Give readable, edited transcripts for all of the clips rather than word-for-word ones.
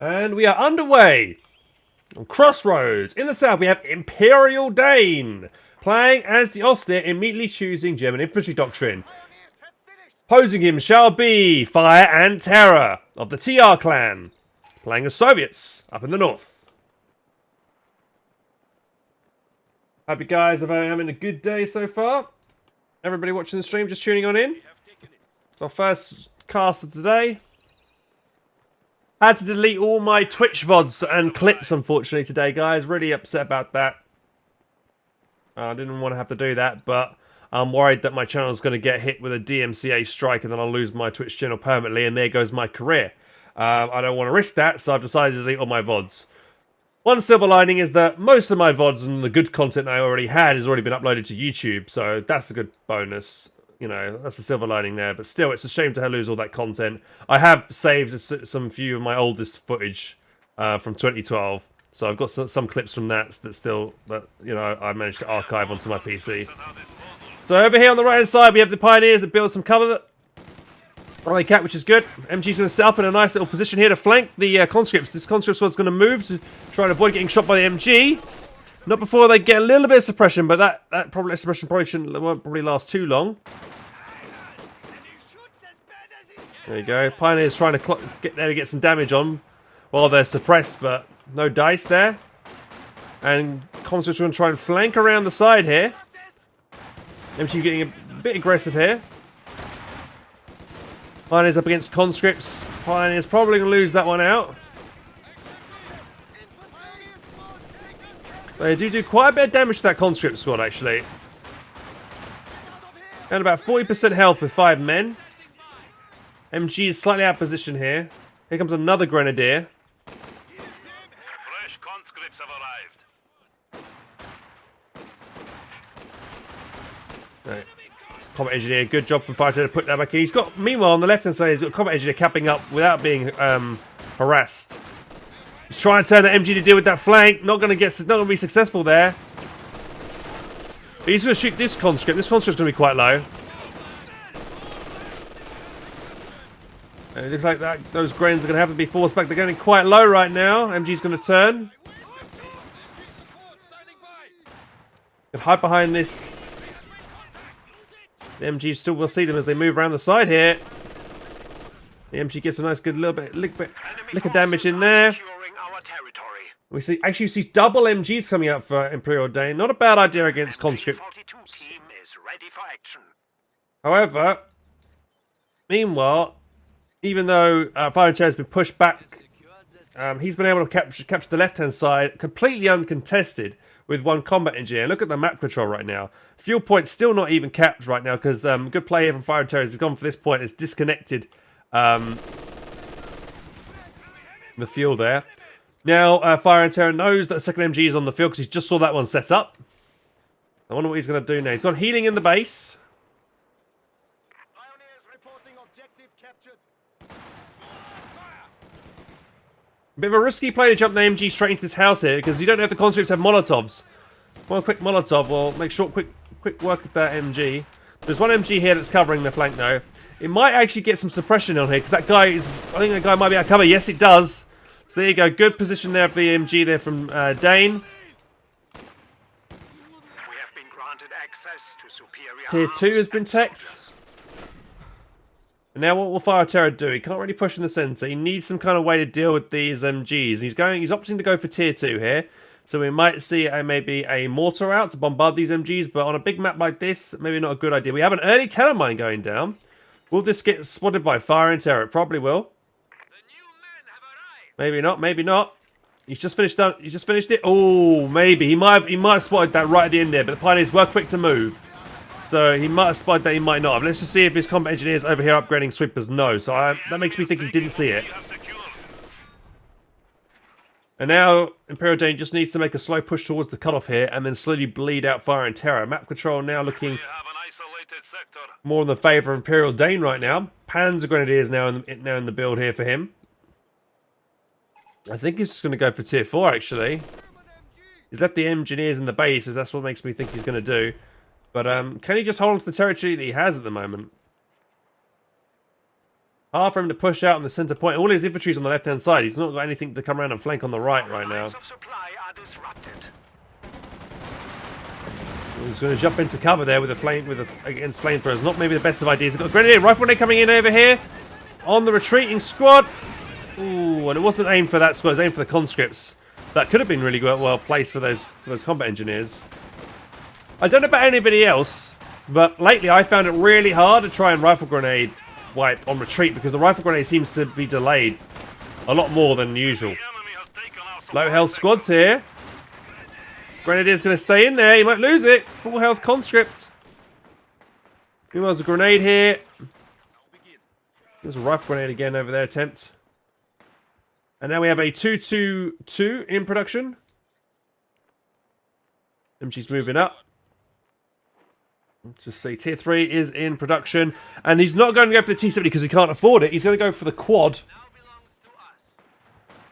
And we are underway on Crossroads. In the south, we have ImperialDane playing as the Ostheer, immediately choosing German infantry doctrine. Opposing him shall be Fire&Terror of the TR clan, playing as Soviets up in the north. Hope you guys are having a good day so far. Everybody watching the stream, just tuning on in. It's our first cast of today. Had to delete all my Twitch VODs and clips, unfortunately, today, guys. Really upset about that. I didn't want to have to do that, but I'm worried that my channel is going to get hit with a DMCA strike and then I'll lose my Twitch channel permanently, and there goes my career. I don't want to risk that, so I've decided to delete all my VODs. One silver lining is that most of my VODs and the good content I already had has already been uploaded to YouTube, so that's a good bonus. You know, that's a silver lining there, but still, it's a shame to lose all that content. I have saved some few of my oldest footage from 2012, so I've got some clips from that still, you know, I managed to archive onto my PC. So over here on the right hand side, we have the Pioneers that build some cover. Cat, which is good. MG's going to set up in a nice little position here to flank the conscripts. This conscript squad's going to move to try and avoid getting shot by the MG. Not before they get a little bit of suppression, but that probably suppression won't last too long. There you go. Pioneers trying to get there to get some damage on while they're suppressed, but no dice there. And conscripts are going to try and flank around the side here. MG getting a bit aggressive here. Pioneers up against conscripts. Pioneers probably going to lose that one out. They do quite a bit of damage to that conscript squad, actually. And about 40% health with 5 men. MG is slightly out of position here. Here comes another grenadier. Fresh conscripts have arrived. Right. Combat engineer, good job from Fire&Terror to put that back in. He's got, meanwhile, on the left hand side, he's got combat engineer capping up without being harassed. He's trying to turn the MG to deal with that flank. Not going to be successful there. But he's going to shoot this conscript. This conscript's going to be quite low. And it looks like those Grens are going to have to be forced back. They're getting quite low right now. MG's going to turn. Can hide behind this. The MG still will see them as they move around the side here. The MG gets a nice good lick of damage in there. We actually see double MGs coming out for ImperialDane. Not a bad idea against conscripts. However, meanwhile, even though Fire&Terror has been pushed back, he's been able to capture the left-hand side completely uncontested with one combat engineer. Look at the map control right now. Fuel point still not even capped right now because good play here from Fire&Terror has gone for this point. It's disconnected the fuel there. Now Fire&Terror knows that the second MG is on the field because he just saw that one set up. I wonder what he's going to do now. He's got healing in the base. A bit of a risky play to jump the MG straight into this house here because you don't know if the conscripts have Molotovs. One quick Molotov will make short, quick work with that MG. There's one MG here that's covering the flank though. It might actually get some suppression on here because that guy is. I think that guy might be out of cover. Yes, it does. So there you go. Good position there for the MG there from Dane. We have been granted access to superior Tier 2 has been teched. And now what will Fire&Terror do? He can't really push in the centre. He needs some kind of way to deal with these MGs. He's opting to go for tier 2 here. So we might see maybe a mortar out to bombard these MGs. But on a big map like this, maybe not a good idea. We have an early telemine going down. Will this get spotted by Fire&Terror? It probably will. Maybe not. Maybe not. He's just finished it. Oh, maybe. He might have spotted that right at the end there. But the Pioneers were quick to move. So he might have spotted that, he might not have. Let's just see if his combat engineers over here upgrading sweepers. No, so that makes me think he didn't see it. And now ImperialDane just needs to make a slow push towards the cutoff here and then slowly bleed out Fire&Terror. Map control now looking more in the favour of ImperialDane right now. Panzer Grenadiers now in the build here for him. I think he's just going to go for tier 4 actually. He's left the engineers in the base, as that's what makes me think he's going to do. But can he just hold on to the territory that he has at the moment? Hard for him to push out on the center point. All his infantry's on the left-hand side. He's not got anything to come around and flank on the right now. Lines of supply are disrupted. He's going to jump into cover there with against flamethrowers. Not maybe the best of ideas. He's got a grenadier rifle grenade coming in over here on the retreating squad. Ooh, and it wasn't aimed for that squad. It was aimed for the conscripts. That could have been really well placed for those combat engineers. I don't know about anybody else, but lately I found it really hard to try and rifle grenade wipe on retreat because the rifle grenade seems to be delayed a lot more than usual. Low health squads here. Grenadier's going to stay in there. He might lose it. Full health conscript. Meanwhile, there's a grenade here. There's a rifle grenade again over there. Attempt. And now we have a 2-2-2 in production. MG's moving up. Let's just see. Tier 3 is in production. And he's not going to go for the T-70 because he can't afford it. He's going to go for the quad.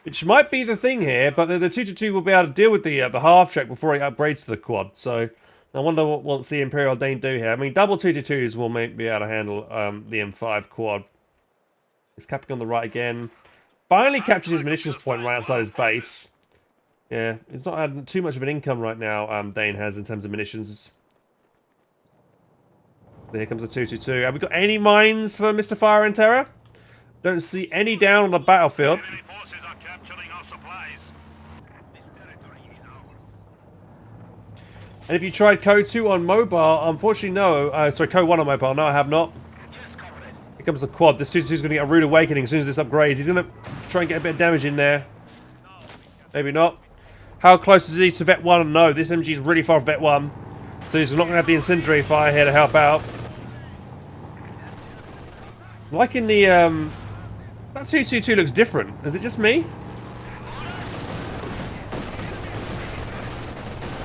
Which might be the thing here, but the 2-2 will be able to deal with the half-track before he upgrades to the quad. So, I wonder what the ImperialDane do here. I mean, double 2-2s will be able to handle the M5 quad. He's capping on the right again. Finally captures his munitions point right outside his base. Yeah, he's not had too much of an income right now, Dane has, in terms of munitions. Here comes the 2-2-2. Have we got any mines for Mr. Fire&Terror? Don't see any down on the battlefield. And if you tried CoH2 on mobile, unfortunately no. Sorry, CoH1 on mobile. No, I have not. Here comes the quad. This 2-2 is going to get a rude awakening as soon as this upgrades. He's going to try and get a bit of damage in there. Maybe not. How close is he to Vet 1? No, this MG is really far from Vet 1. So he's not going to have the incendiary fire here to help out. Like in the... that 2-2-2 looks different. Is it just me?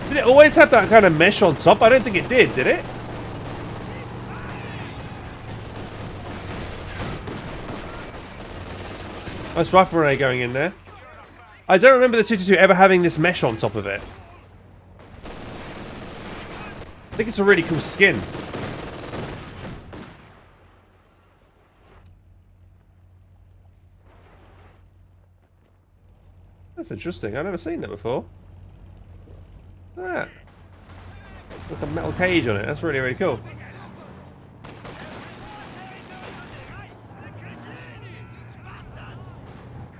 Did it always have that kind of mesh on top? I don't think it did it? Nice rifle grenade going in there. I don't remember the 2-2-2 ever having this mesh on top of it. I think it's a really cool skin. That's interesting. I've never seen that before. Ah. Like a metal cage on it. That's really, really cool.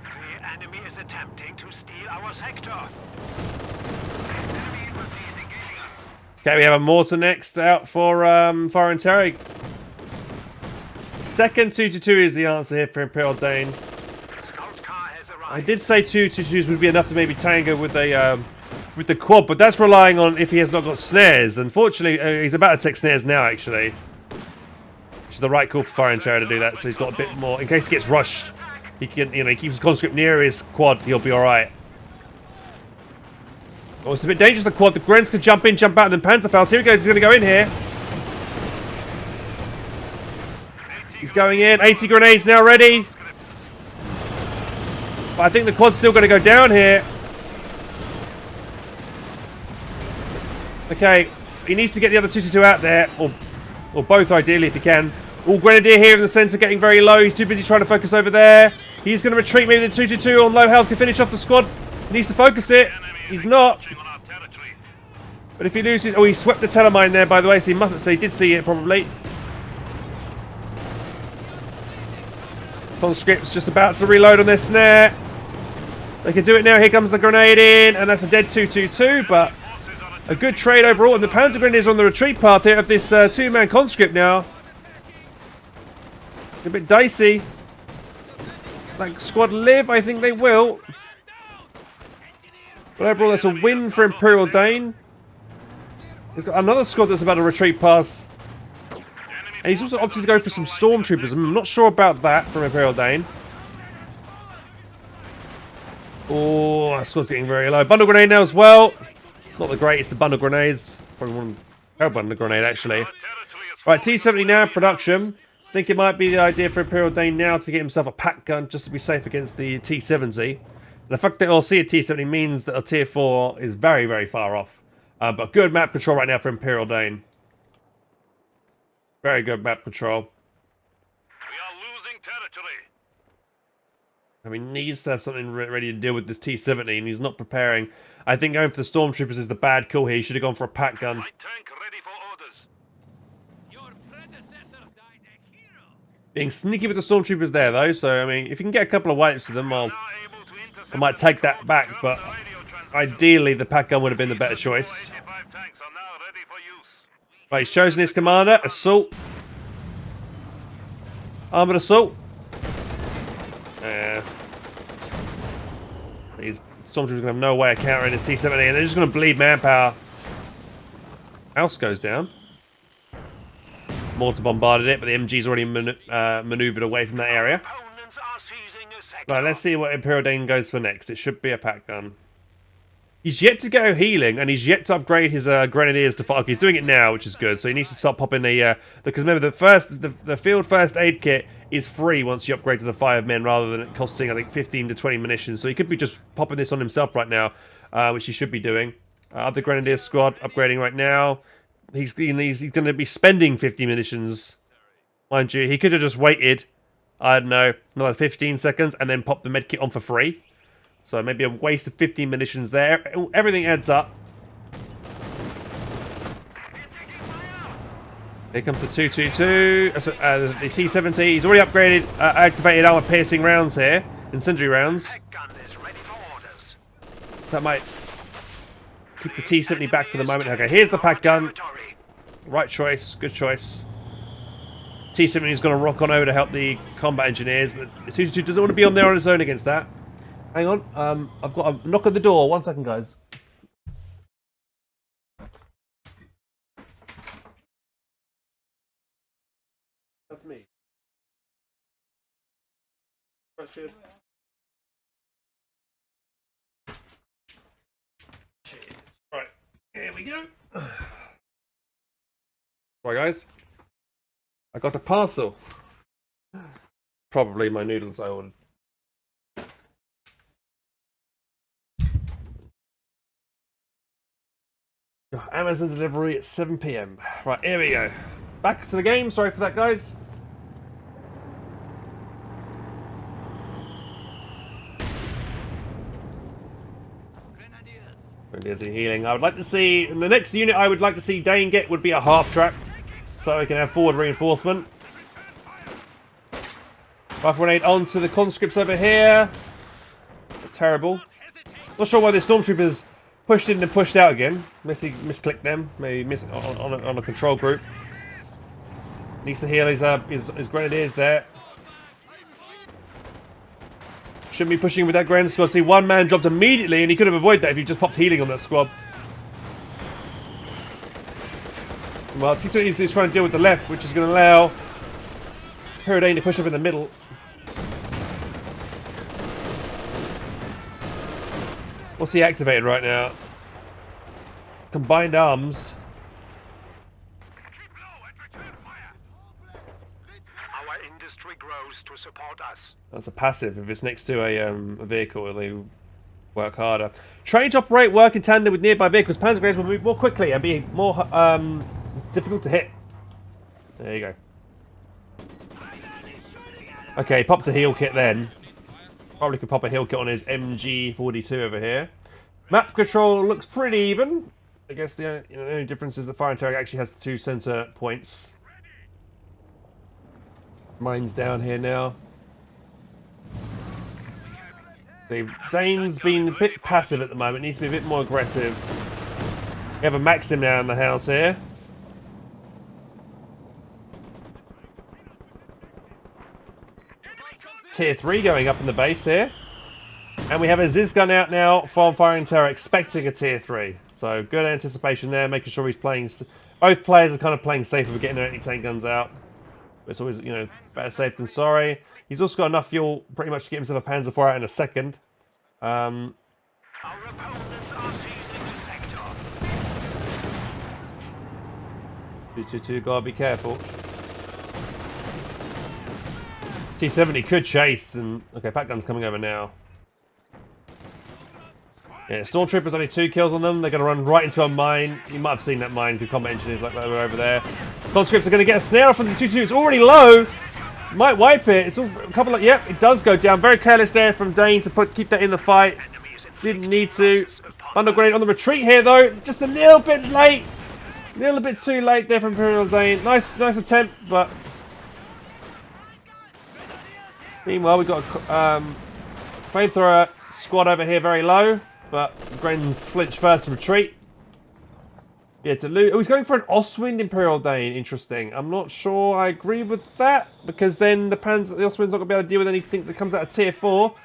The enemy is attempting to steal our sector. Okay, we have a mortar next out for Fire&Terror. Second 2-2-2 is the answer here for ImperialDane. I did say 2-2-2s would be enough to maybe tango with the quad, but that's relying on if he has not got snares. Unfortunately, he's about to take snares now, actually. Which is the right call for Fire&Terror to do that, so he's got a bit more. In case he gets rushed, he can, he keeps his conscript near his quad, he'll be alright. Oh, it's a bit dangerous, the quad. The Grens can jump in, jump out, and then Panzerfaust. Here he goes, he's going to go in here. He's going in. 80 grenades now ready. But I think the quad's still going to go down here. Okay, he needs to get the other 2-2-2 out there, or both ideally if he can. All Grenadier here in the centre getting very low. He's too busy trying to focus over there. He's going to retreat. Maybe the 2-2-2 on low health can finish off the squad. He needs to focus it. He's not. But if he loses... Oh, he swept the telemine there, by the way, so he mustn't say he did see it, probably. Conscripts just about to reload on their snare. They can do it now. Here comes the grenade in, and that's a dead 2-2-2, but a good trade overall. And the Panzer Grenadiers are on the retreat path here of this two-man conscript now. A bit dicey. Like squad live, I think they will. But overall, that's a win for ImperialDane. He's got another squad that's about to retreat past. And he's also opted to go for some stormtroopers. I'm not sure about that from ImperialDane. Oh, that squad's getting very low. Bundle grenade now as well. Not the greatest of bundle grenades. Probably one bundle grenade, actually. Right, T-70 now in production. I think it might be the idea for ImperialDane now to get himself a pack gun just to be safe against the T-70. And the fact that we'll see a T-70 means that a Tier 4 is very, very far off. But good map control right now for ImperialDane. Very good map control. We are losing territory. I mean, he needs to have something ready to deal with this T-70, and he's not preparing. I think going for the stormtroopers is the bad call here. He should have gone for a pack gun. My tank ready for orders. Your predecessor died a hero. Being sneaky with the stormtroopers there, though. So I mean, if you can get a couple of wipes to them, Now able to intercept I might and take that support back. German But radio transmission. ideally, the pack gun would have been the better choice. 85 tanks are now ready for use. Right, he's chosen his commander. Assault. Armored assault. These stormtroopers are going to have no way of countering this T-70, and they're just going to bleed manpower. House goes down. Mortar bombarded it, but the MG's already maneuvered away from that area. Opponents are seizing a sector. Right, let's see what ImperialDane goes for next. It should be a pack gun. He's yet to go healing, and he's yet to upgrade his grenadiers to fire. Okay, he's doing it now, which is good. So he needs to start popping the because remember the field first aid kit is free once you upgrade to the 5 men, rather than it costing I think 15 to 20 munitions. So he could be just popping this on himself right now, which he should be doing. Other grenadier squad upgrading right now. He's going to be spending 50 munitions, mind you. He could have just waited, I don't know, another 15 seconds, and then popped the medkit on for free. So maybe a waste of 15 munitions there. Everything adds up. Here comes the 222. The T-70. He's already upgraded, activated armor-piercing rounds here. Incendiary rounds. Pack gun is ready for orders. That might keep the T-70 back for the moment. Okay, here's the pack gun. Territory. Right choice. Good choice. T-70 is going to rock on over to help the combat engineers, but the 222 doesn't want to be on there on its own against that. Hang on, I've got a knock at the door. 1 second, guys. That's me. Cheers. Right, here we go. Right, guys. I got a parcel. Probably my noodles I ordered. Amazon delivery at 7 PM. Right, here we go. Back to the game. Sorry for that, guys. Grenadiers are healing. I would like to see... the next unit I would like to see Dane get would be a half track. So we can have forward reinforcement. Rifle grenade onto the conscripts over here. Terrible. Not sure why the stormtroopers pushed in and pushed out again. Misclicked them. Maybe on a control group. Needs to heal his grenadiers there. Shouldn't be pushing with that grenadier squad. See, one man dropped immediately, and he could have avoided that if he just popped healing on that squad. Well, T-70 is trying to deal with the left, which is going to allow ImperialDane to push up in the middle. What's he activated right now? Combined arms. Keep low and return fire. Our industry grows to support us. That's a passive. If it's next to a vehicle, they work harder. Trained to operate, work in tandem with nearby vehicles. Panzer grenades will move more quickly and be more difficult to hit. There you go. Okay, popped a heal kit then. Probably could pop a heal kit on his MG42 over here. Map control looks pretty even. I guess the only difference is that Fire&Terror actually has the 2 center points. Mine's down here now. Dane's been a bit passive at the moment. Needs to be a bit more aggressive. We have a Maxim now in the house here. Tier 3 going up in the base here. And we have a Ziz gun out now from Fire&Terror, expecting a tier 3. So good anticipation there, making sure he's playing... both players are kind of playing safer with getting their anti-tank guns out. But it's always, better safe than sorry. He's also got enough fuel pretty much to get himself a Panzer IV out in a second. Our opponents are seizing the sector. 222, gotta be careful. T-70 could chase, and... okay, pack gun's coming over now. Yeah, Stormtroopers only 2 kills on them. They're going to run right into a mine. You might have seen that mine. Good combat engineers like that over there. Conscripts are going to get a snare off from the 222. It's already low. Might wipe it. It's all, a couple of... Yep, it does go down. Very careless there from Dane to keep that in the fight. Didn't need to. Bundle grenade on the retreat here, though. Just a little bit late. A little bit too late there from ImperialDane. Nice attempt, but... Meanwhile, we've got a flamethrower squad over here very low. But Gren's flinch first retreat. Yeah, to loot. Oh, he's going for an Ostwind ImperialDane. Interesting. I'm not sure I agree with that. Because then the Ostwind's not going to be able to deal with anything that comes out of tier 4.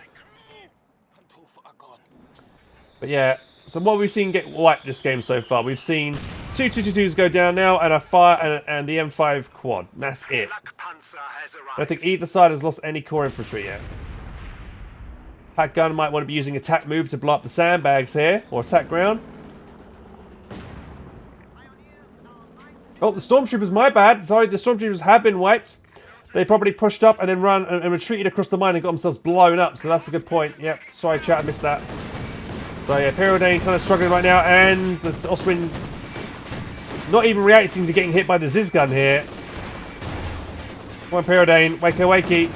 But yeah, so what we've seen get wiped this game so far. We've seen 2 222s go down now and a fire and the M5 quad. And that's it. I don't think either side has lost any core infantry yet. Pack gun might want to be using attack move to blow up the sandbags here. Or attack ground. Oh, the stormtroopers, my bad. Sorry, the stormtroopers have been wiped. They probably pushed up and then run and retreated across the mine and got themselves blown up. So that's a good point. Yep, sorry chat, I missed that. So yeah, ImperialDane kind of struggling right now. And the Ostwind not even reacting to getting hit by the Ziz gun here. Come on, ImperialDane, wakey.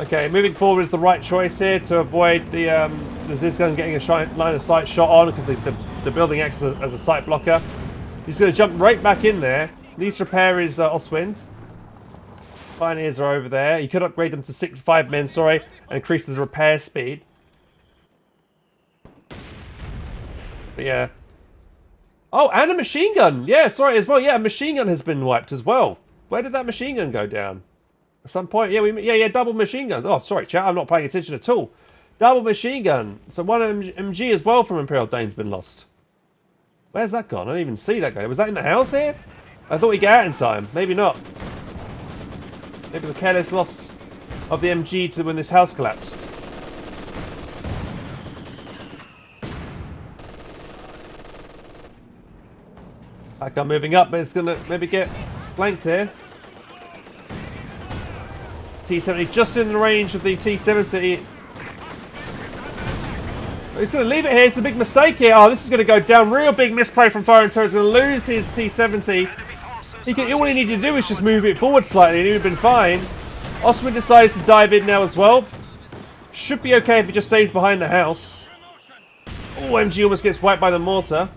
Okay, moving forward is the right choice here to avoid the Ziz gun getting a line of sight shot on because the building acts as a sight blocker. He's going to jump right back in there. Needs to repair his Ostwind. Pioneers are over there. You could upgrade them to 5 men, sorry, and increase the repair speed. But yeah. Oh, and a machine gun. Yeah, sorry as well. Yeah, a machine gun has been wiped as well. Where did that machine gun go down? At some point, yeah, double machine guns. Oh, sorry, chat, I'm not paying attention at all. Double machine gun. So one MG as well from ImperialDane's been lost. Where's that gone? I didn't even see that guy. Was that in the house here? I thought he'd get out in time. Maybe not. Maybe the careless loss of the MG to when this house collapsed. Back up, moving up, but it's going to maybe get flanked here. T-70 just in the range of the T-70. He's going to leave it here. It's a big mistake here. Oh, this is going to go down. Real big misplay from Fire&Terror. He's going to lose his T-70. All he needed to do is just move it forward slightly and he would have been fine. Ostwind decides to dive in now as well. Should be okay if he just stays behind the house. Oh, MG almost gets wiped by the mortar.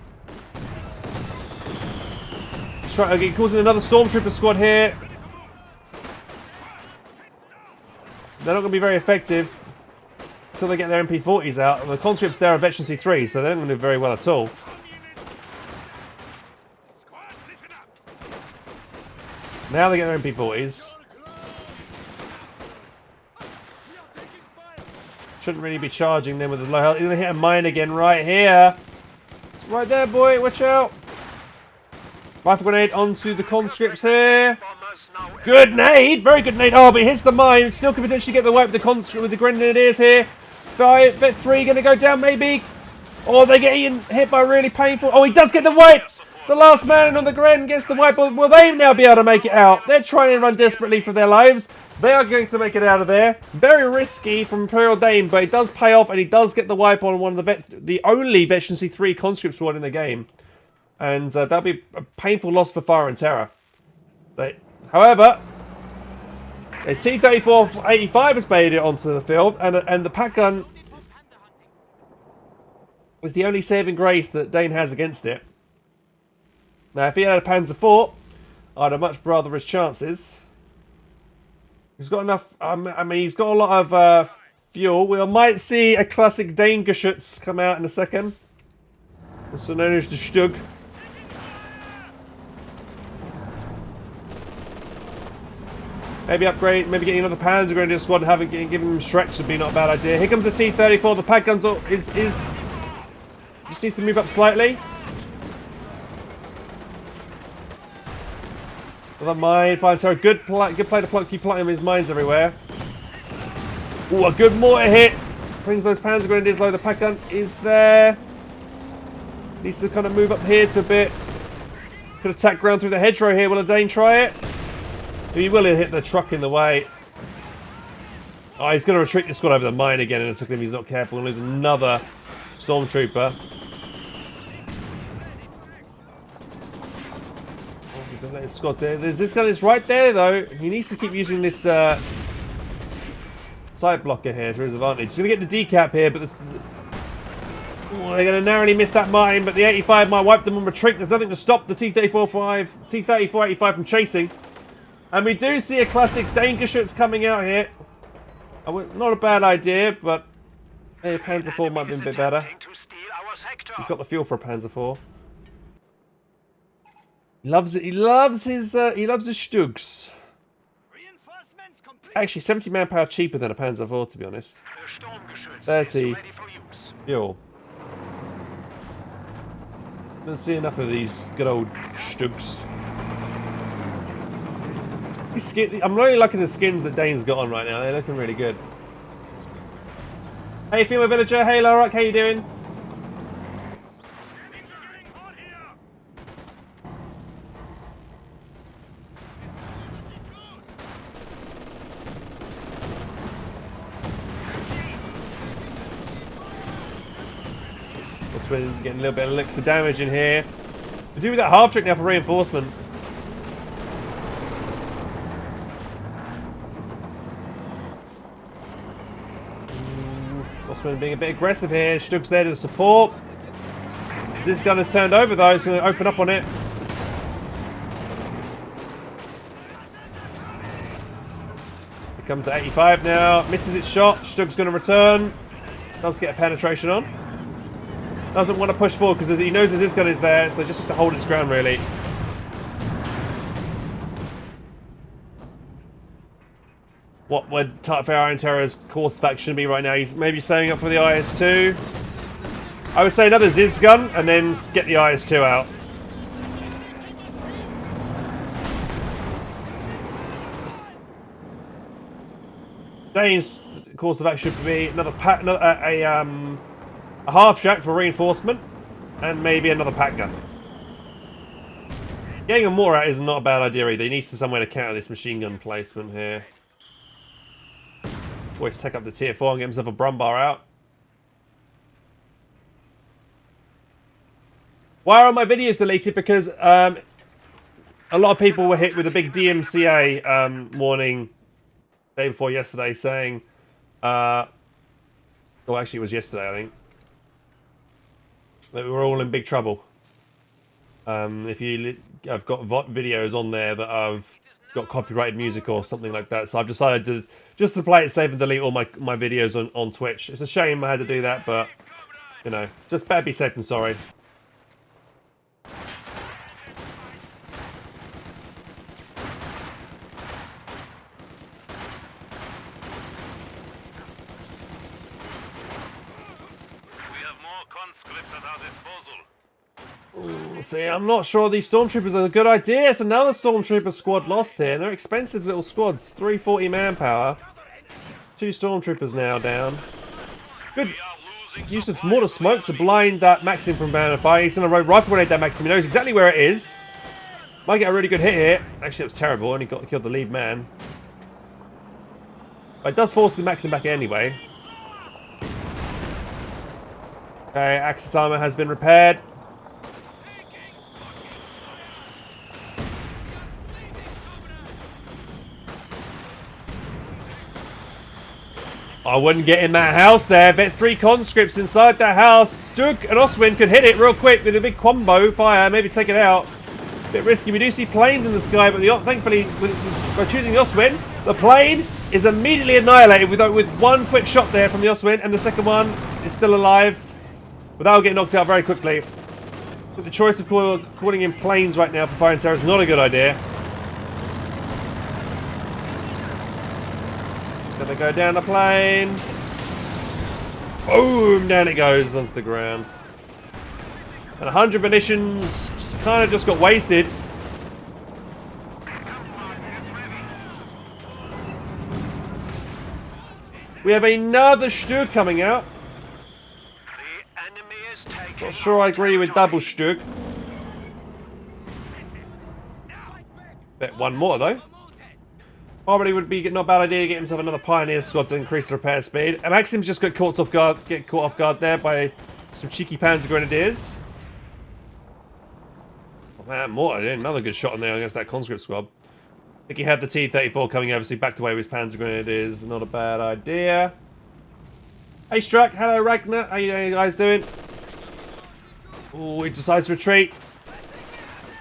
He calls in another Stormtrooper squad here. They're not going to be very effective until they get their MP40s out. And the conscripts there are Veteran C3, so they're not going to do very well at all. Now they get their MP40s. Shouldn't really be charging them with the low health. He's going to hit a mine again right here. It's right there, boy. Watch out. Rifle grenade onto the conscripts here. Good nade. Very good nade. Oh, but he hits the mine. Still can potentially get the wipe with the conscript with the grenadiers here. Vet 3 going to go down maybe. Oh, they're getting hit by really painful. Oh, he does get the wipe. The last man on the Gren gets the wipe. Will they now be able to make it out? They're trying to run desperately for their lives. They are going to make it out of there. Very risky from ImperialDane, but it does pay off, and he does get the wipe on one of the only Veteran C3 conscript squad in the game. And that'll be a painful loss for Fire&Terror. However, a T-34-85 has made it onto the field, and the pack gun is the only saving grace that Dane has against it. Now, if he had a Panzer IV, I'd have much rather his chances. He's got enough. I mean, he's got a lot of fuel. We might see a classic Dane Geschütz come out in a second. Also known as the Stug. Maybe upgrade, maybe getting another Panzer Grenadier squad and giving them stretch would be not a bad idea. Here comes the T-34. The pack guns just needs to move up slightly. Another mine, Fire&Terror. Good play to keep planting his mines everywhere. Ooh, a good mortar hit. Brings those Panzer Grenadiers low. The pack gun is there. Needs to kind of move up here to a bit. Could attack ground through the hedgerow here. Will a Dane try it? He will hit the truck in the way. Oh, he's going to retreat this squad over the mine again in a second if he's not careful and lose another Stormtrooper. Doesn't let his squads there. There's this guy that's right there though. He needs to keep using this side blocker here to his advantage. He's going to get the decap here, but they're going to narrowly miss that mine. But the 85 might wipe them on retreat. There's nothing to stop the T-34-85 from chasing. And we do see a classic Dangerschütz coming out here. Not a bad idea, but a Panzer IV might be a bit better. He's got the fuel for a Panzer IV. He loves it. He loves his Stugs. Actually, 70 manpower cheaper than a Panzer IV, to be honest. 30 fuel. Don't see enough of these good old Stugs. I'm really liking the skins that Dane's got on right now. They're looking really good. Hey, female villager. Hey, Larok. How you doing? We're getting a little bit of elixir damage in here. To do with that half trick now for reinforcement. Bossman being a bit aggressive here. Stug's there to support. As this gun has turned over though, he's going to open up on it. Here comes the 85 now. Misses its shot. Stug's going to return. Does get a penetration on. Doesn't want to push forward because he knows his gun is there, so just to hold its ground really. What would Fire&Terror's course of action be right now? He's maybe setting up for the IS-2. I would say another Ziz gun and then get the IS-2 out. Dane's course of action would be another a half track for reinforcement, and maybe another pack gun. Getting a more out is not a bad idea either. He needs somewhere to counter this machine gun placement here. Always take up the tier 4 and get himself a Brumbar out. Why are my videos deleted? Because a lot of people were hit with a big DMCA warning day before yesterday saying, well actually it was yesterday I think, that we were all in big trouble. If I've got videos on there that I've got copyrighted music or something like that, so I've decided to just to play it safe and delete all my videos on Twitch. It's a shame I had to do that, but you know, just better be safe than sorry. See, I'm not sure these stormtroopers are a good idea. It's another stormtrooper squad lost here. They're expensive little squads. 340 manpower. 2 stormtroopers now down. Good use of mortar smoke to blind that Maxim from banner fire. He's going to rifle grenade that Maxim. He knows exactly where it is. Might get a really good hit here. Actually, it was terrible. Only killed the lead man. But it does force the Maxim back anyway. Okay, Axis armor has been repaired. I wouldn't get in that house there. Bet 3 conscripts inside that house. Stug and Oswin could hit it real quick with a big combo fire. Maybe take it out. Bit risky. We do see planes in the sky, but thankfully, by choosing the Oswin, the plane is immediately annihilated with one quick shot there from the Oswin, and the second one is still alive without getting knocked out very quickly. But the choice of calling in planes right now for Fire&Terror is not a good idea. Gonna go down the plane. Boom! Down it goes onto the ground. And 100 munitions kind of just got wasted. We have another Stug coming out. Not sure I agree with double Stug. Bet one more though. Probably would be not a bad idea to get himself another Pioneer squad to increase the repair speed. And Maxim's just got caught off guard there by some cheeky Panzer Grenadiers. man, more. Another good shot in there against that conscript squad. I think he had the T-34 coming over, so he backed away with his Panzer Grenade. Is not a bad idea. Hey, Struck. Hello, Ragnar. How you guys doing? Oh, he decides to retreat.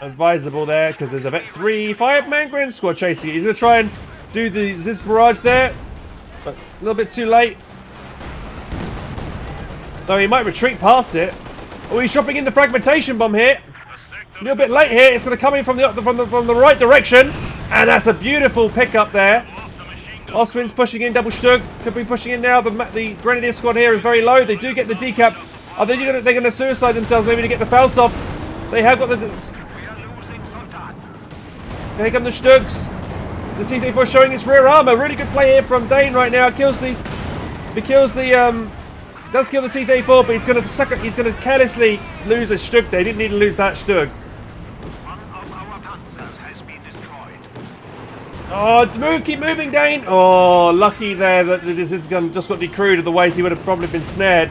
Advisable there, because there's a Vet 3 5-man Grand Squad chasing it. He's going to try and do the Ziz barrage there, but a little bit too late. Though he might retreat past it. Oh, he's dropping in the fragmentation bomb here. A little bit late here. It's going to come in from the right direction, and that's a beautiful pickup there. Oswin's pushing in, double Stug. Could be pushing in now. The Grenadier squad here is very low. They do get the decap. Are they they're going to suicide themselves maybe to get the Faust off? They have got the... Here come the Stugs. The T-34 showing its rear armor. Really good play here from Dane right now. Does kill the T-34, but he's going to carelessly lose a Stug there. He didn't need to lose that Stug. Oh, keep moving, Dane. Oh, lucky there that this gun just got decrewed. Otherwise, he would have probably been snared.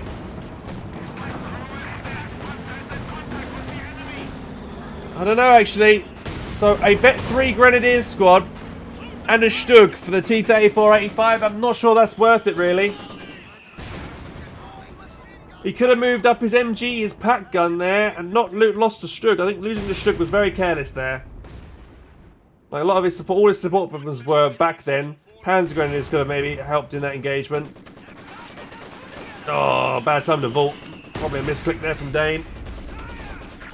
I don't know, actually. So, a Vet 3 Grenadiers squad and a Stug for the T-34-85. I'm not sure that's worth it, really. He could have moved up his MG, his pack gun there, and not lost the Stug. I think losing the Stug was very careless there. Like, a lot of his support, all his support weapons were back then. Panzer Grenadiers could have maybe helped in that engagement. Oh, bad time to vault. Probably a misclick there from Dane.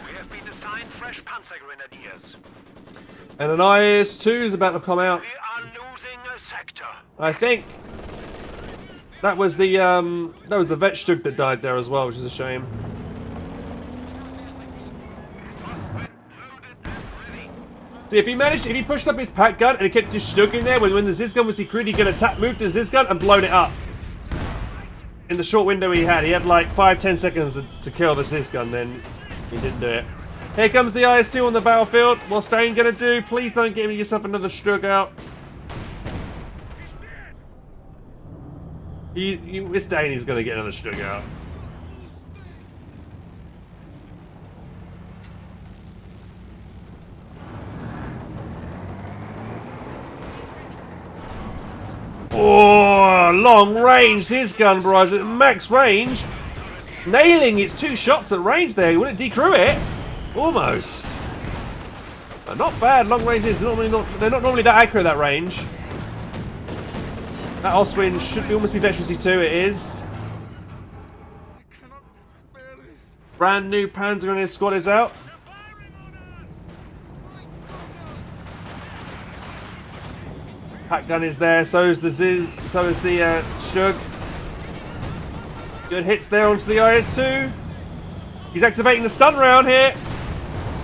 We have been assigned fresh Panzer Grenadiers. And an IS-2 is about to come out. We are losing a sector. I think that was the Vet Stug that died there as well, which is a shame. See, if he pushed up his pack gun and he kept his Stug in there, when the Ziz gun was decrewed, he could have moved the Ziz gun and blown it up. In the short window he had like 5-10 seconds to kill the Ziz gun, then he didn't do it. Here comes the IS-2 on the battlefield. What's Dane gonna do? Please don't give yourself another Stug out. It's Dane, he's gonna get another Stug out. Oh, long range, his gun barrage at max range. Nailing its 2 shots at range there. Will it decrew it? Almost. But not bad, long range is they're not normally that accurate at that range. That Oswin should almost be veterancy 2, it is. Brand new Panzer Grenadier squad is out. Pack gun is there, so is the Stug. Good hits there onto the IS-2. He's activating the stun round here.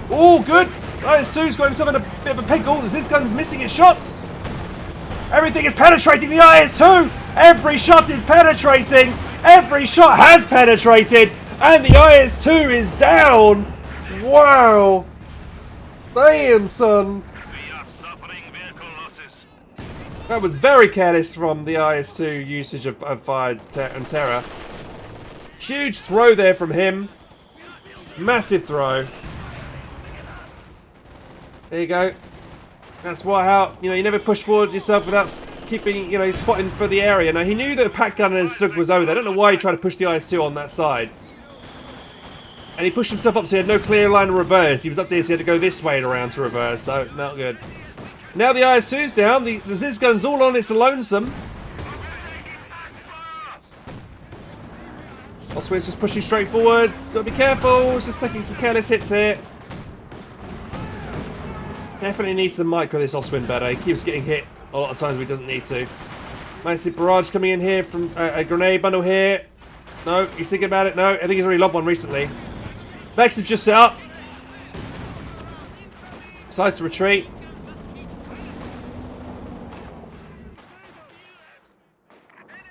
Oh, good. IS-2's got himself in a bit of a pickle. The Ziz gun's missing its shots. Everything is penetrating the IS-2. Every shot is penetrating. Every shot has penetrated. And the IS-2 is down. Wow. Damn, son. That was very careless from the IS-2 usage of Fire&Terror. Huge throw there from him. Massive throw. There you go. That's how you never push forward yourself without keeping, spotting for the area. Now, he knew that the pack gun and his Stug was over there. I don't know why he tried to push the IS-2 on that side. And he pushed himself up so he had no clear line of reverse. He was up there so he had to go this way and around to reverse. So, not good. Now the IS-2's down, the Ziz gun's all on its lonesome. Oswin's just pushing straight forward. Gotta be careful, it's just taking some careless hits here. Definitely needs some micro this Oswin better. He keeps getting hit a lot of times when he doesn't need to. Massive barrage coming in here from a grenade bundle here. No, he's thinking about it. No, I think he's already lobbed one recently. Max is just set up. Decides to retreat.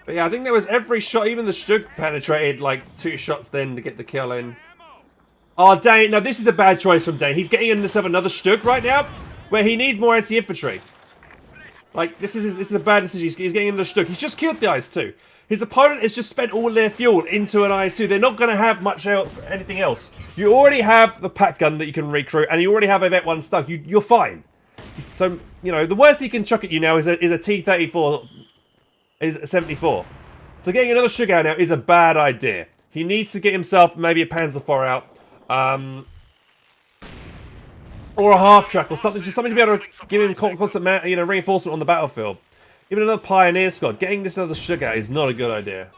But yeah, I think there was every shot, even the Stug penetrated like 2 shots then to get the kill in. Oh, Dane, now this is a bad choice from Dane. He's getting himself another Stug right now, where he needs more anti-infantry. Like, this is a bad decision. He's getting another Stug. He's just killed the IS-2. His opponent has just spent all their fuel into an IS-2. They're not going to have much else, anything else. You already have the pack gun that you can recruit, and you already have a Vet 1 Stug. You're fine. So, you know, the worst he can chuck at you now is a T-34, is a 74. So getting another Sugar now is a bad idea. He needs to get himself maybe a Panzer IV out. Or a half-track or something. Just something to be able to give him constant reinforcement on the battlefield. Even another Pioneer squad. Getting this other Sugar is not a good idea.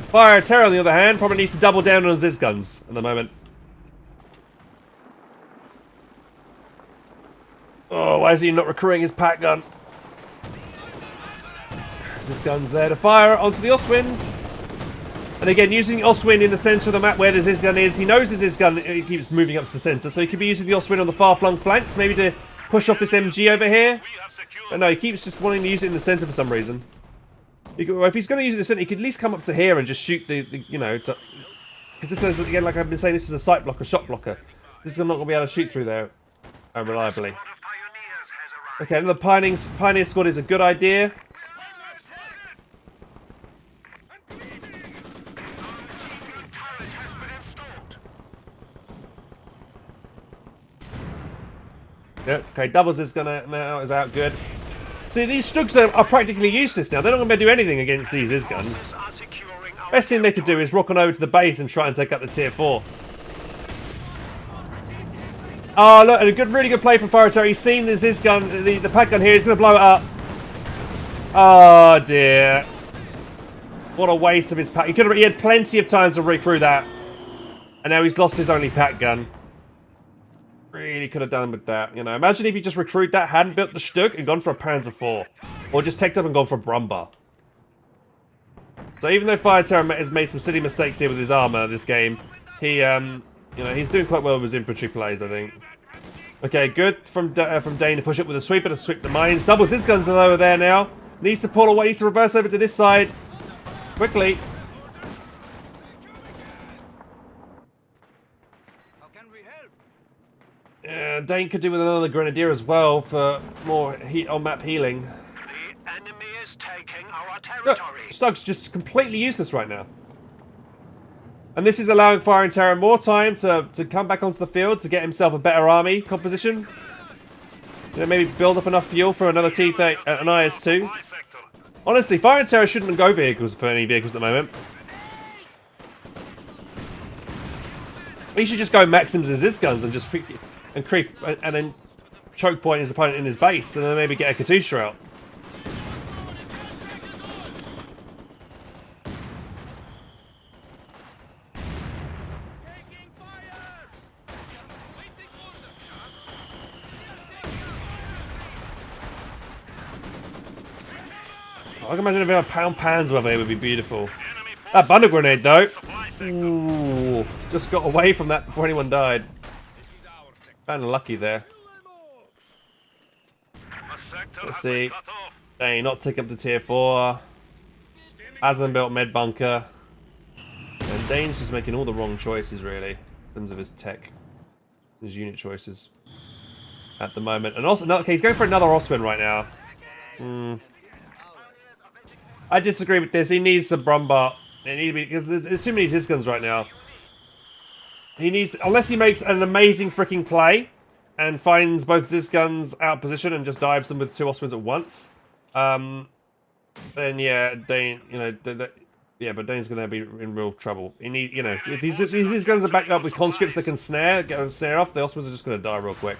Fire&Terror, on the other hand, probably needs to double down on his Ziz guns at the moment. Oh, why is he not recruiting his pack gun? Ziz gun's there to fire onto the Ostwind. And again, using the Ostwind in the centre of the map where the Ziz gun is. He knows the Ziz gun keeps moving up to the centre, so he could be using the Ostwind on the far-flung flanks, maybe to push off this MG over here. But no, he keeps just wanting to use it in the centre for some reason. If he's going to use it in the centre, he could at least come up to here and just shoot the you know, because this is, again, like I've been saying, this is a sight blocker, shot blocker. This is not going to be able to shoot through there reliably. Okay, another Pioneer squad is a good idea. Yep, okay, doubles is gonna now is out good. See, these Stugs are practically useless now. They're not going to do anything against these Iz guns. Best thing they could do is rock on over to the base and try and take up the tier 4. Oh, look, and a really good play from Fire&Terror. He's seen the Ziz gun, the pack gun here. He's going to blow it up. Oh, dear. What a waste of his pack. He had plenty of time to recruit that. And now he's lost his only pack gun. Really could have done with that, you know. Imagine if he just recruited that, hadn't built the Stug, and gone for a Panzer IV. Or just teched up and gone for a Brumba. So even though Fire&Terror has made some silly mistakes here with his armor this game, he, you know, he's doing quite well with his infantry plays, I think. Okay, good from Dane to push up with a sweeper to sweep the mines. Doubles his guns are over there now. Needs to pull away, needs to reverse over to this side. Quickly. Dane could do with another Grenadier as well for more heat on map healing. The enemy is taking our Look, territory. Stug's just completely useless right now. And this is allowing Fire&Terror more time to come back onto the field to get himself a better army composition. You know, maybe build up enough fuel for another T-30, an IS-2. Honestly, Fire&Terror shouldn't go vehicles for any vehicles at the moment. He should just go Maxims and Ziz guns and just creep and then choke point his opponent in his base and then maybe get a Katusha out. I can imagine if we had a pound Panzer over here would be beautiful. That Thunder Grenade though. Ooh, just got away from that before anyone died. Kinda lucky there. Let's see. Dang, not take up to tier 4. Hasn't built med bunker. And Dane's just making all the wrong choices really. In terms of his tech. His unit choices. At the moment. And also, okay, he's going for another Ostwind right now. I disagree with this. He needs some Brumba. It needs to be, because there's too many Ziz guns right now. He needs, unless he makes an amazing freaking play and finds both Ziz guns out of position and just dives them with 2 Ostwinds at once. Then yeah, Dane, you know, yeah, but Dane's gonna be in real trouble. He need, you know, if these Ziz guns are backed up with conscripts that can snare, get a snare off, the Ostwinds are just gonna die real quick.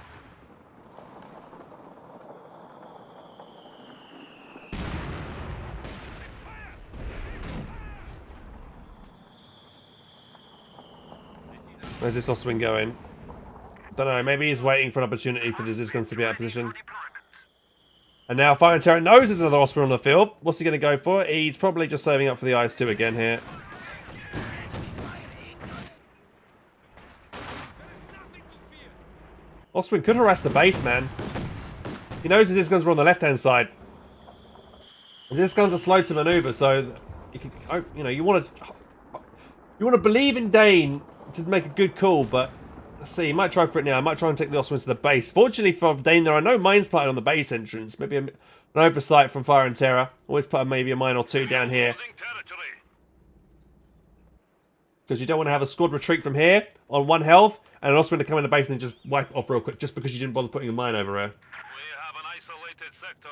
Where's this Ostwind going? Don't know, maybe he's waiting for an opportunity for the Ziz guns to be out of position. And now Fire&Terror knows there's another Ostwind on the field. What's he going to go for? He's probably just saving up for the IS-2 again here. Ostwind could harass the base, man. He knows his Ziz guns are on the left-hand side. His Ziz guns are slow to maneuver, so you can, you know, you want to believe in Dane to make a good call, but Let's see, he might try for it now. I might try and take the Ostwinds to the base. Fortunately for Dane, there are no mines planted on the base entrance. Maybe an oversight from Fire&Terror. Always put maybe a mine or two down here. Losing territory. Because you don't want to have a squad retreat from here on 1 health and an Ostwind to come in the base and then just wipe it off real quick just because you didn't bother putting a mine over here. We have an isolated sector.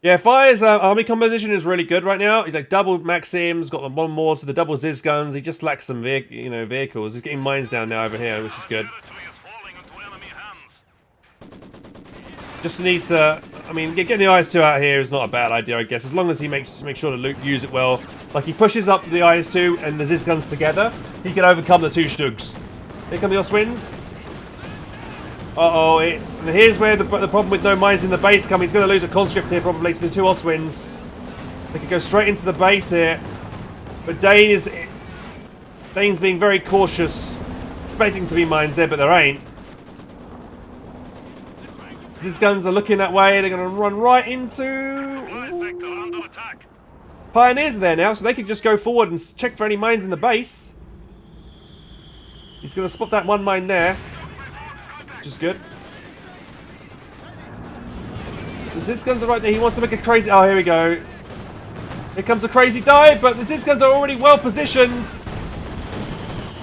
Yeah, Fire's army composition is really good right now. He's like double Maxims, got the one more to the double Ziz guns. He just lacks some vehicles. He's getting mines down now over here, which is good. Territory is falling into enemy hands. Just needs to, I mean, getting the IS-2 out here is not a bad idea, I guess, as long as he makes sure to use it well. Like, he pushes up the IS-2 and the Ziz guns together, he can overcome the 2 Stugs. Here come the Ostwinds. Uh-oh, here's where the problem with no mines in the base come. He's going to lose a conscript here, probably, to the 2 Ostwinds. They could go straight into the base here. But Dane's being very cautious, expecting to be mines there, but there ain't. These guns are looking that way. They're going to run right into... Sector under attack. Pioneers are there now, so they could just go forward and check for any mines in the base. He's going to spot that 1 mine there, which is good. The Ziz guns are right there. He wants to make a crazy... Oh, here we go. Here comes a crazy dive, but the Ziz guns are already well positioned.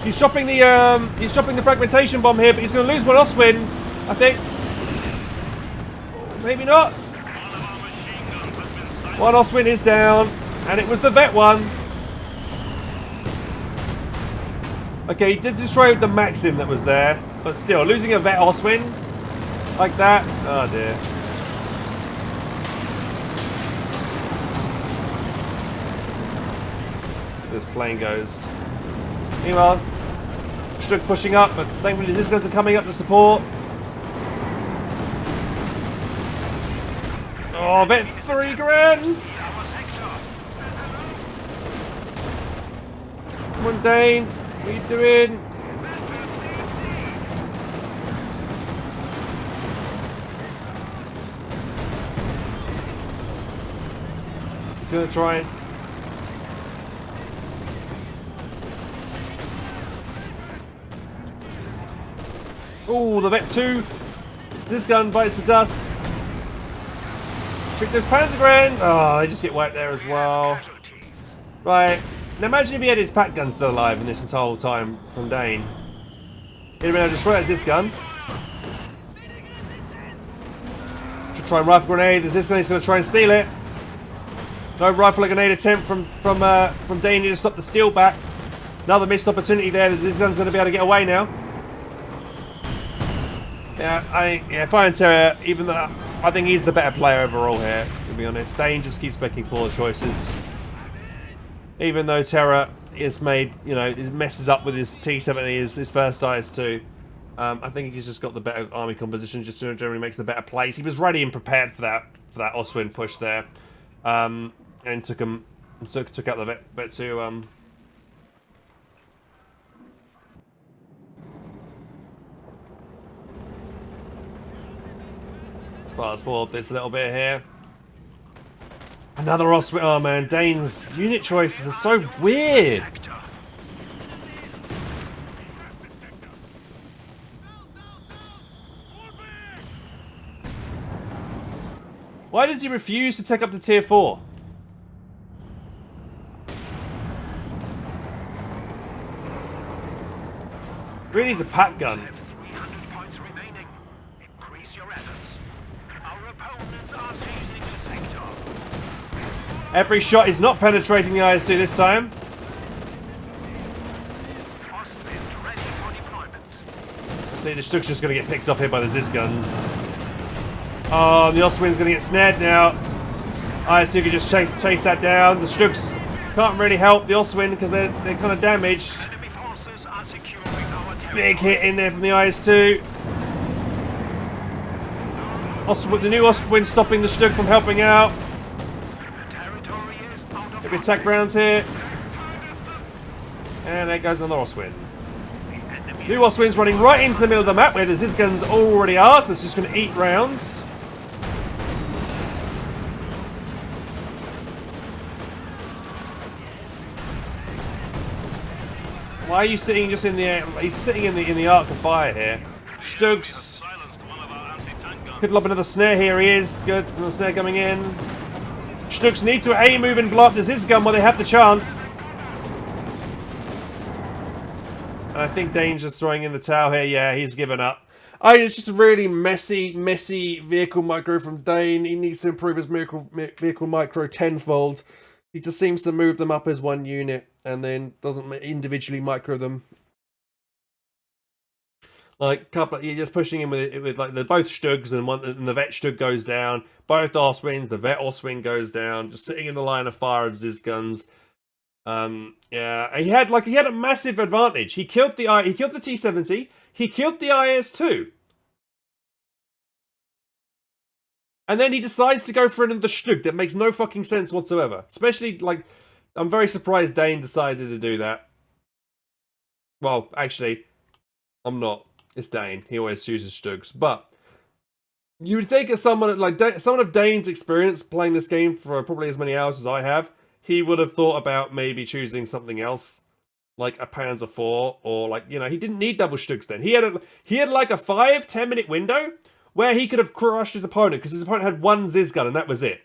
He's dropping the fragmentation bomb here, but he's going to lose 1 Ostwind, I think. Maybe not. 1 Ostwind is down, and it was the vet one. Okay, he did destroy the Maxim that was there, but still, losing a vet Ostwind like that. Oh dear. This plane goes. Meanwhile, Strug pushing up, but thankfully these guns are coming up to support. Oh, vet 3 grand! Come on, Dane. What are you doing? He's gonna try it. Oh, the vet 2. This gun bites the dust. Trick those Panzergrenades! Oh, they just get wiped there as well. Right. Now imagine if he had his pack gun still alive in this entire time from Dane. He'd have been able to destroy that Ziz gun. Should try and rifle grenade. The Ziz gun is going to try and steal it. No rifle grenade attempt from Dane to stop the steal back. Another missed opportunity there. The Ziz gun's going to be able to get away now. Yeah, Fire&Terror, even though I think he's the better player overall here, to be honest. Dane just keeps making poor choices. Even though Terror is made, it messes up with his T70, his first IS-2. I think he's just got the better army composition, just generally makes the better plays. He was ready and prepared for that Ostwind push there. And took out the vet 2. Fast forward this a little bit here. Another Ostwind. Oh man, Dane's unit choices are so weird. Why does he refuse to take up to tier 4? Really needs a pack gun. Every shot is not penetrating the IS-2 this time. See, the Stug's just going to get picked off here by the Ziz guns. Oh, the Ostwind's going to get snared now. IS-2 can just chase that down. The Stugs can't really help the Ostwind because they're kind of damaged. Big hit in there from the IS-2. The new Ostwind stopping the Stug from helping out. Big attack rounds here. And there goes another Ostwind. New Ostwind's running right into the middle of the map where the Ziz guns already are, so it's just going to eat rounds. Why are you sitting just in the air? He's sitting in the arc of fire here. Stugs. Could lob another snare. Here he is. Good. Another snare coming in. Stugs need to A move and block. There's his gun while they have the chance. And I think Dane's just throwing in the towel here. Yeah, he's given up. It's just a really messy vehicle micro from Dane. He needs to improve his vehicle micro tenfold. He just seems to move them up as one unit and then doesn't individually micro them. Like you're just pushing in with like the both Stugs and the Vet Stug goes down. Both Oswins, the Vet Oswin goes down. Just sitting in the line of fire of his guns. Yeah, he had a massive advantage. He killed the T-70. He killed the IS-2. And then he decides to go for another Stug that makes no fucking sense whatsoever. Especially, like, I'm very surprised Dane decided to do that. Well, actually, I'm not. It's Dane. He always chooses Stugs. But you would think as someone of Dane's experience playing this game for probably as many hours as I have, he would have thought about maybe choosing something else. Like a Panzer IV, or like, you know, he didn't need double Stugs then. He had like a 5-10 minute window where he could have crushed his opponent because his opponent had one Ziz gun and that was it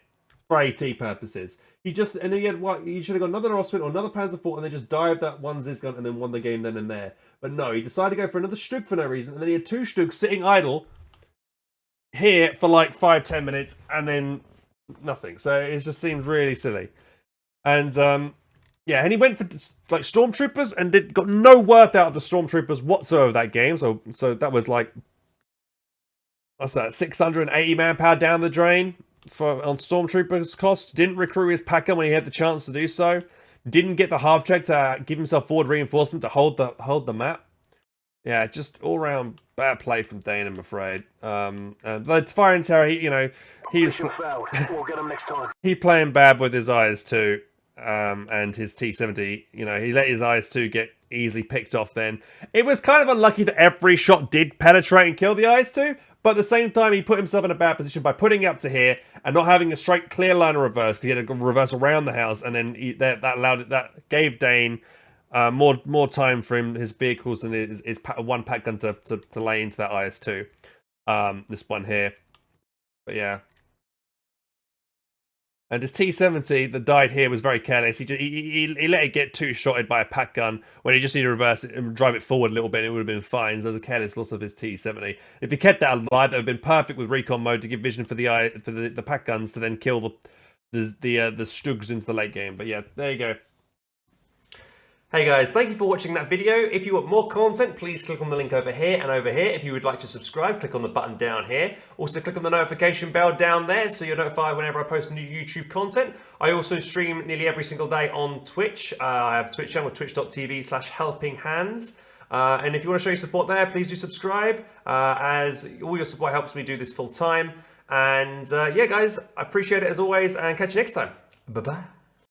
for AT purposes. He should have got another Oswin or another Panzer IV and then just dived that one Ziz gun and then won the game then and there. But no, he decided to go for another Stug for no reason, and then he had 2 Stugs sitting idle here for like 5-10 minutes and then nothing. So it just seems really silly. And yeah, and he went for like Stormtroopers and got no worth out of the Stormtroopers whatsoever that game. So that was like, what's that, 680 manpower down the drain on Stormtroopers costs. Didn't recruit his packer when he had the chance to do so. Didn't get the half check to give himself forward reinforcement to hold the map. Yeah, just all round bad play from Dane, I'm afraid. The Fire&Terror, you know, he's playing bad with his IS-2 and his T-70. You know, he let his IS-2 get easily picked off. Then it was kind of unlucky that every shot did penetrate and kill the IS-2. But at the same time, he put himself in a bad position by putting it up to here and not having a straight, clear line of reverse because he had to reverse around the house, and then that gave Dane more time for his vehicles and his one pack gun to lay into that IS-2. This one here, but yeah. And his T-70 that died here was very careless. He let it get 2-shotted by a pack gun when he just needed to reverse it and drive it forward a little bit. And it would have been fine. So there was a careless loss of his T-70. If he kept that alive, that would have been perfect with recon mode to give vision for the pack guns to then kill the Stugs into the late game. But yeah, there you go. Hey guys, thank you for watching that video. If you want more content, please click on the link over here and over here. If you would like to subscribe, click on the button down here. Also click on the notification bell down there so you're notified whenever I post new YouTube content. I also stream nearly every single day on Twitch. I have a Twitch channel, twitch.tv/HelpingHans. And if you want to show your support there, please do subscribe, as all your support helps me do this full time. And yeah guys, I appreciate it as always, and catch you next time. Bye-bye.